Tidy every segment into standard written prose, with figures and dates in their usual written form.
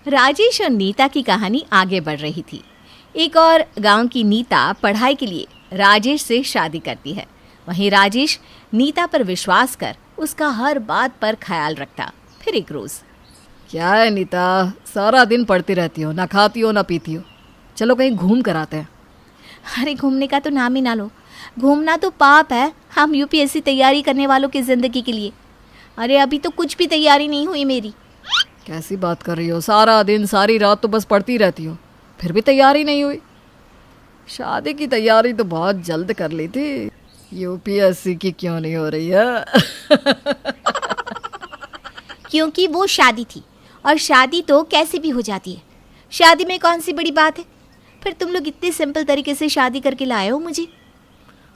राजेश और नीता की कहानी आगे बढ़ रही थी। एक और गांव की नीता पढ़ाई के लिए राजेश से शादी करती है। वहीं राजेश नीता पर विश्वास कर उसका हर बात पर ख्याल रखता। फिर एक रोज, क्या है नीता, सारा दिन पढ़ती रहती हो, ना खाती हो ना पीती हो। चलो कहीं घूम कर आते हैं। अरे घूमने का तो नाम ही ना लो, घूमना तो पाप है हम यूपीएससी तैयारी करने वालों की ज़िंदगी के लिए। अरे अभी तो कुछ भी तैयारी नहीं हुई मेरी। कैसी बात कर रही हो, सारा दिन सारी रात तो बस पढ़ती रहती हो, फिर भी तैयारी नहीं हुई। शादी की तैयारी तो बहुत जल्द कर ली थी, यूपीएससी की क्यों नहीं हो रही है? क्योंकि वो शादी थी, और शादी तो कैसे भी हो जाती है। शादी में कौन सी बड़ी बात है। फिर तुम लोग इतने सिंपल तरीके से शादी करके लाए हो मुझे।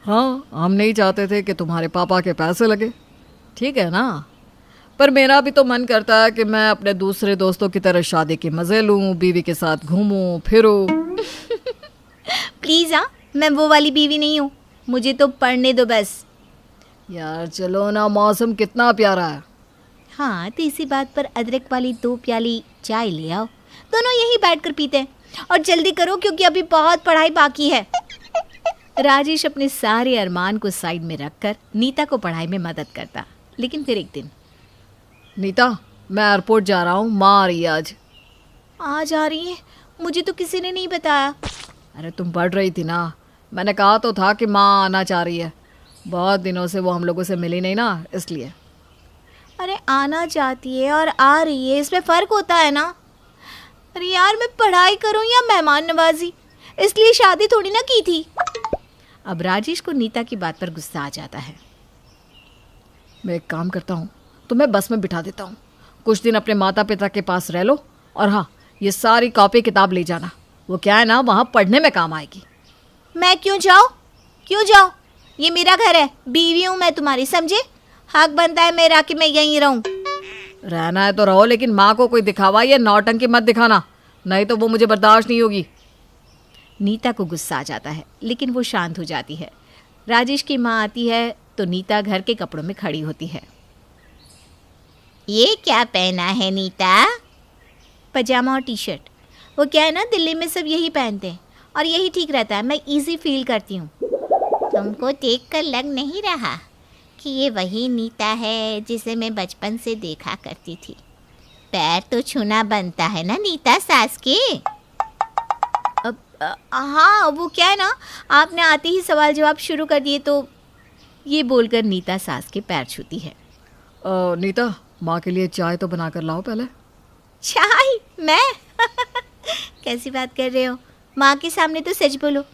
हाँ, हम नहीं चाहते थे कि तुम्हारे पापा के पैसे लगे, ठीक है ना। पर मेरा भी तो मन करता है कि मैं अपने दूसरे दोस्तों की तरह शादी के मज़े लूँ, बीवी के साथ घूमूं फिरूं। प्लीज़ हाँ, मैं वो वाली बीवी नहीं हूँ, मुझे तो पढ़ने दो बस। यार चलो ना, मौसम कितना प्यारा है। हाँ तो इसी बात पर अदरक वाली 2 प्याली चाय ले आओ, दोनों यहीं बैठकर पीते हैं। और जल्दी करो क्योंकि अभी बहुत पढ़ाई बाकी है। राजेश अपने सारे अरमान को साइड में रखकर नीता को पढ़ाई में मदद करता। लेकिन फिर एक दिन, नीता मैं एयरपोर्ट जा रहा हूँ, माँ आ रही है आज। आज आ रही है? मुझे तो किसी ने नहीं बताया। अरे तुम पढ़ रही थी ना, मैंने कहा तो था कि माँ आना चाह रही है। बहुत दिनों से वो हम लोगों से मिली नहीं ना, इसलिए। अरे आना चाहती है और आ रही है, इसमें फ़र्क होता है ना। अरे यार मैं पढ़ाई करूं या मेहमान नवाजी, इसलिए शादी थोड़ी ना की थी। अब राजेश को नीता की बात पर गुस्सा आ जाता है। मैं एक काम करता हूँ, तुम्हें बस में बिठा देता हूँ, कुछ दिन अपने माता पिता के पास रह लो। और हाँ, ये सारी कॉपी किताब ले जाना, वो क्या है ना, वहाँ पढ़ने में काम आएगी। मैं क्यों जाऊँ? क्यों जाऊँ? ये मेरा घर है, बीवी हूँ मैं तुम्हारी, समझे? हक बनता है मेरा कि मैं यहीं रहूँ। रहना है तो रहो, लेकिन माँ को कोई दिखावा या नौटंकी मत दिखाना, नहीं तो वो मुझे बर्दाश्त नहीं होगी। नीता को गुस्सा आ जाता है, लेकिन वो शांत हो जाती है। राजेश की माँ आती है तो नीता घर के कपड़ों में खड़ी होती है। ये क्या पहना है नीता? पजामा और टी शर्ट। वो क्या है ना, दिल्ली में सब यही पहनते हैं और यही ठीक रहता है, मैं इजी फील करती हूँ। तुमको देखकर लग नहीं रहा कि ये वही नीता है जिसे मैं बचपन से देखा करती थी? पैर तो छूना बनता है ना नीता सास के। अब हाँ, वो क्या है ना, आपने आते ही सवाल जवाब शुरू कर दिए तो ये बोलकर नीता सास के पैर छूती है। नीता, माँ के लिए चाय तो बना कर लाओ पहले। चाय? मैं? कैसी बात कर रहे हो? माँ के सामने तो सच बोलो।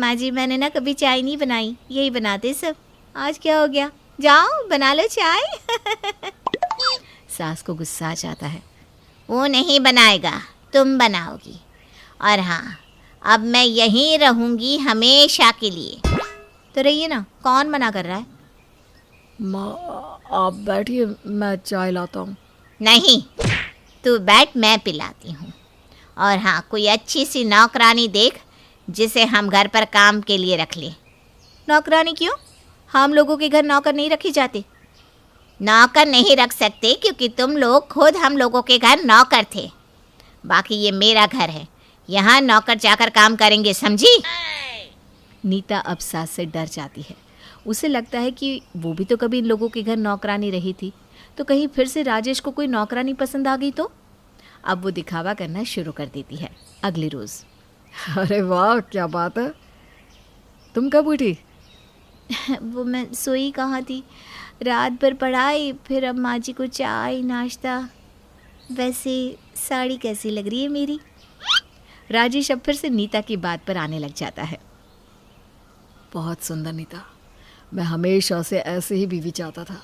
माँ जी, मैंने ना कभी चाय नहीं बनाई, यही बनाते सब। आज क्या हो गया, जाओ बना लो चाय। सास को गुस्सा आ जाता है। वो नहीं बनाएगा, तुम बनाओगी। और हाँ, अब मैं यहीं रहूँगी हमेशा के लिए। तो रहिए ना, कौन मना कर रहा है? माँ आप बैठिए, मैं चाय लाता हूँ। नहीं, तू बैठ, मैं पिलाती हूँ। और हाँ, कोई अच्छी सी नौकरानी देख जिसे हम घर पर काम के लिए रख लें। नौकरानी क्यों? हम लोगों के घर नौकर नहीं रखे जाते। नौकर नहीं रख सकते क्योंकि तुम लोग खुद हम लोगों के घर नौकर थे। बाकी ये मेरा घर है, यहाँ नौकर जाकर काम करेंगे, समझी? नीता अब सास से डर जाती है। उसे लगता है कि वो भी तो कभी इन लोगों के घर नौकरानी रही थी, तो कहीं फिर से राजेश को कोई नौकरानी पसंद आ गई तो? अब वो दिखावा करना शुरू कर देती है। अगले रोज़, अरे वाह क्या बात है, तुम कब उठी? वो मैं सोई कहाँ थी, रात भर पढ़ाई, फिर अब माँ जी को चाय नाश्ता। वैसे साड़ी कैसी लग रही है मेरी? राजेश अब फिर से नीता की बात पर आने लग जाता है। बहुत सुंदर नीता, मैं हमेशा से ऐसे ही बीवी चाहता था।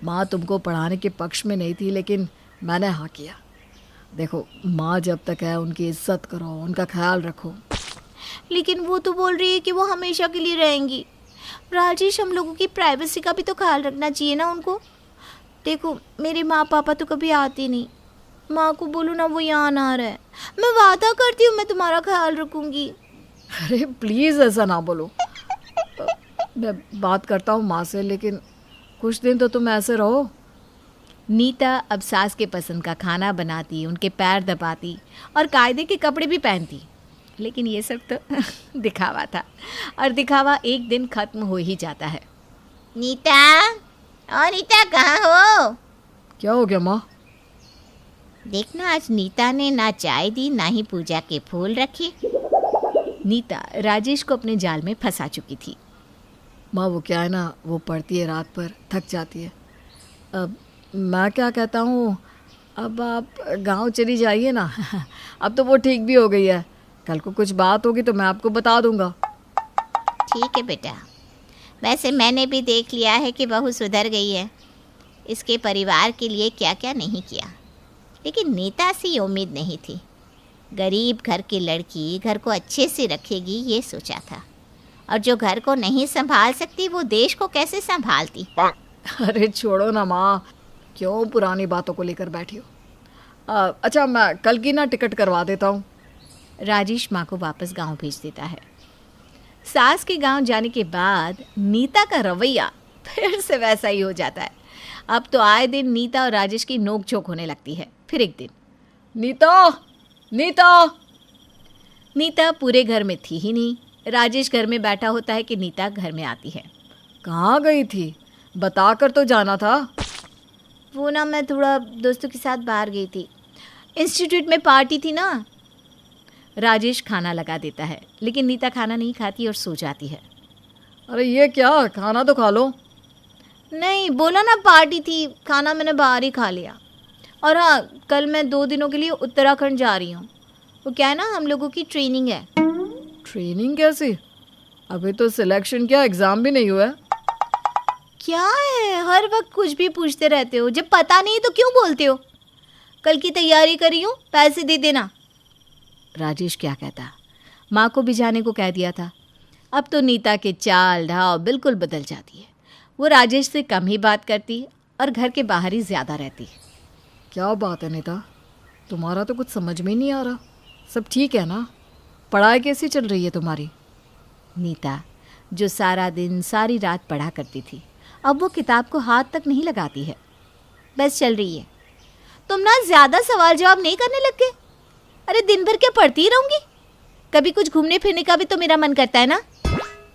माँ तुमको पढ़ाने के पक्ष में नहीं थी, लेकिन मैंने हाँ किया। देखो, माँ जब तक है उनकी इज्जत करो, उनका ख्याल रखो। लेकिन वो तो बोल रही है कि वो हमेशा के लिए रहेंगी। राजेश, हम लोगों की प्राइवेसी का भी तो ख्याल रखना चाहिए ना उनको। देखो, मेरे माँ पापा तो कभी आते नहीं। माँ को बोलो ना वो यहाँ ना रहे, मैं वादा करती हूँ मैं तुम्हारा ख्याल रखूँगी। अरे प्लीज़ ऐसा ना बोलो, मैं बात करता हूँ माँ से, लेकिन कुछ दिन तो तुम ऐसे रहो। नीता अब सास के पसंद का खाना बनाती, उनके पैर दबाती और कायदे के कपड़े भी पहनती। लेकिन ये सब तो दिखावा था, और दिखावा एक दिन खत्म हो ही जाता है। नीता, और नीता कहाँ हो? क्या हो गया माँ? देखना, आज नीता ने ना चाय दी ना ही पूजा के फूल रखे। नीता राजेश को अपने जाल में फंसा चुकी थी। माँ वो क्या है ना, वो पढ़ती है रात पर, थक जाती है। अब मैं क्या कहता हूँ, अब आप गांव चली जाइए ना। अब तो वो ठीक भी हो गई है, कल को कुछ बात होगी तो मैं आपको बता दूंगा। ठीक है बेटा, वैसे मैंने भी देख लिया है कि बहू सुधर गई है। इसके परिवार के लिए क्या क्या नहीं किया, लेकिन नीता से ये उम्मीद नहीं थी। गरीब घर की लड़की घर को अच्छे से रखेगी ये सोचा था, और जो घर को नहीं संभाल सकती वो देश को कैसे संभालती। अरे छोड़ो ना माँ, क्यों पुरानी बातों को लेकर बैठी हो। अच्छा मैं कल की ना टिकट करवा देता हूँ। राजेश माँ को वापस गांव भेज देता है। सास के गांव जाने के बाद नीता का रवैया फिर से वैसा ही हो जाता है। अब तो आए दिन नीता और राजेश की नोक झोंक होने लगती है। फिर एक दिन, नीता, नीता। नीता पूरे घर में थी ही नहीं। राजेश घर में बैठा होता है कि नीता घर में आती है। कहाँ गई थी, बताकर तो जाना था। वो ना, मैं थोड़ा दोस्तों के साथ बाहर गई थी, इंस्टीट्यूट में पार्टी थी ना। राजेश खाना लगा देता है, लेकिन नीता खाना नहीं खाती और सो जाती है। अरे ये क्या, खाना तो खा लो। नहीं, बोला ना पार्टी थी, खाना मैंने बाहर ही खा लिया। और हाँ, कल मैं 2 दिनों के लिए उत्तराखंड जा रही हूँ। वो क्या है ना, हम लोगों की ट्रेनिंग है। ट्रेनिंग कैसी? अभी तो सिलेक्शन क्या, एग्ज़ाम भी नहीं हुआ है। क्या है, हर वक्त कुछ भी पूछते रहते हो, जब पता नहीं तो क्यों बोलते हो? कल की तैयारी करी हूँ, पैसे दे देना। राजेश क्या कहता, माँ को भी जाने को कह दिया था। अब तो नीता के चाल ढाव बिल्कुल बदल जाती है। वो राजेश से कम ही बात करती और घर के बाहर ही ज़्यादा रहती। क्या बात है नीता, तुम्हारा तो कुछ समझ में ही नहीं आ रहा। सब ठीक है ना? पढ़ाई कैसी चल रही है तुम्हारी? नीता, जो सारा दिन सारी रात पढ़ा करती थी, अब वो किताब को हाथ तक नहीं लगाती है। बस चल रही है। तुम ना ज़्यादा सवाल जवाब नहीं करने लग गए। अरे दिन भर क्या पढ़ती ही रहूँगी? कभी कुछ घूमने फिरने का भी तो मेरा मन करता है ना।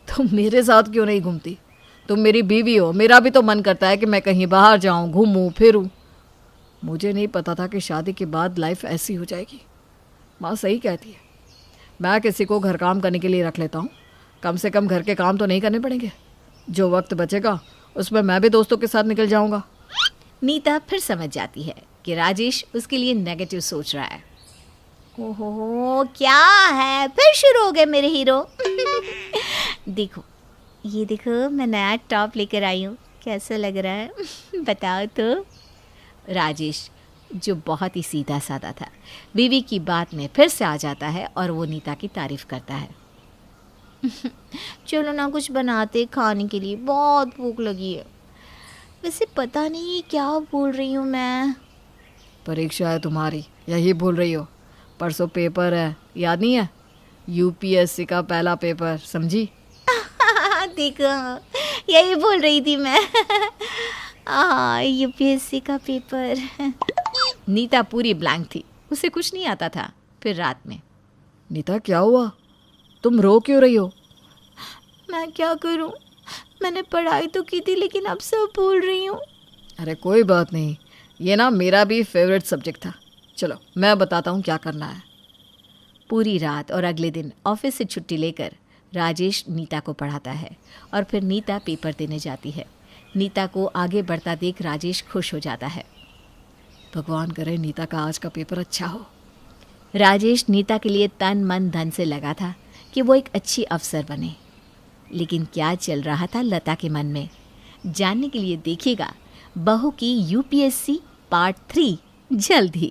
तुम मेरे साथ क्यों नहीं घूमती? तुम मेरी बीवी हो, मेरा भी तो मन करता है कि मैं कहीं बाहर जाऊं, घूमूं फिरूं। मुझे नहीं पता था कि शादी के बाद लाइफ ऐसी हो जाएगी। माँ सही कहती है, मैं किसी को घर काम करने के लिए रख लेता हूँ। कम से कम घर के काम तो नहीं करने पड़ेंगे। जो वक्त बचेगा उसमें मैं भी दोस्तों के साथ निकल जाऊँगा। नीता फिर समझ जाती है कि राजेश उसके लिए नेगेटिव सोच रहा है। ओहो, क्या है, फिर शुरू हो गए मेरे हीरो। देखो, ये देखो, मैं नया टॉप लेकर आई हूँ, कैसा लग रहा है बताओ तो। राजेश, जो बहुत ही सीधा साधा था, बीवी की बात में फिर से आ जाता है और वो नीता की तारीफ करता है। चलो ना कुछ बनाते खाने के लिए, बहुत भूख लगी है। वैसे पता नहीं क्या बोल रही हूँ मैं। परीक्षा है तुम्हारी, यही बोल रही हो? परसों पेपर है, याद नहीं है? यूपीएससी का पहला पेपर, समझी? देखो, यही बोल रही थी मैं। यूपीएससी का पेपर। नीता पूरी ब्लैंक थी, उसे कुछ नहीं आता था। फिर रात में, नीता क्या हुआ, तुम रो क्यों रही हो? मैं क्या करूं, मैंने पढ़ाई तो की थी लेकिन अब सब भूल रही हूँ। अरे कोई बात नहीं, ये ना मेरा भी फेवरेट सब्जेक्ट था। चलो मैं बताता हूँ क्या करना है। पूरी रात और अगले दिन ऑफिस से छुट्टी लेकर राजेश नीता को पढ़ाता है और फिर नीता पेपर देने जाती है। नीता को आगे बढ़ता देख राजेश खुश हो जाता है। भगवान करे नीता का आज का पेपर अच्छा हो। राजेश नीता के लिए तन मन धन से लगा था कि वो एक अच्छी अफसर बने। लेकिन क्या चल रहा था लता के मन में, जानने के लिए देखिएगा बहू की यूपीएससी पार्ट 3 जल्द ही।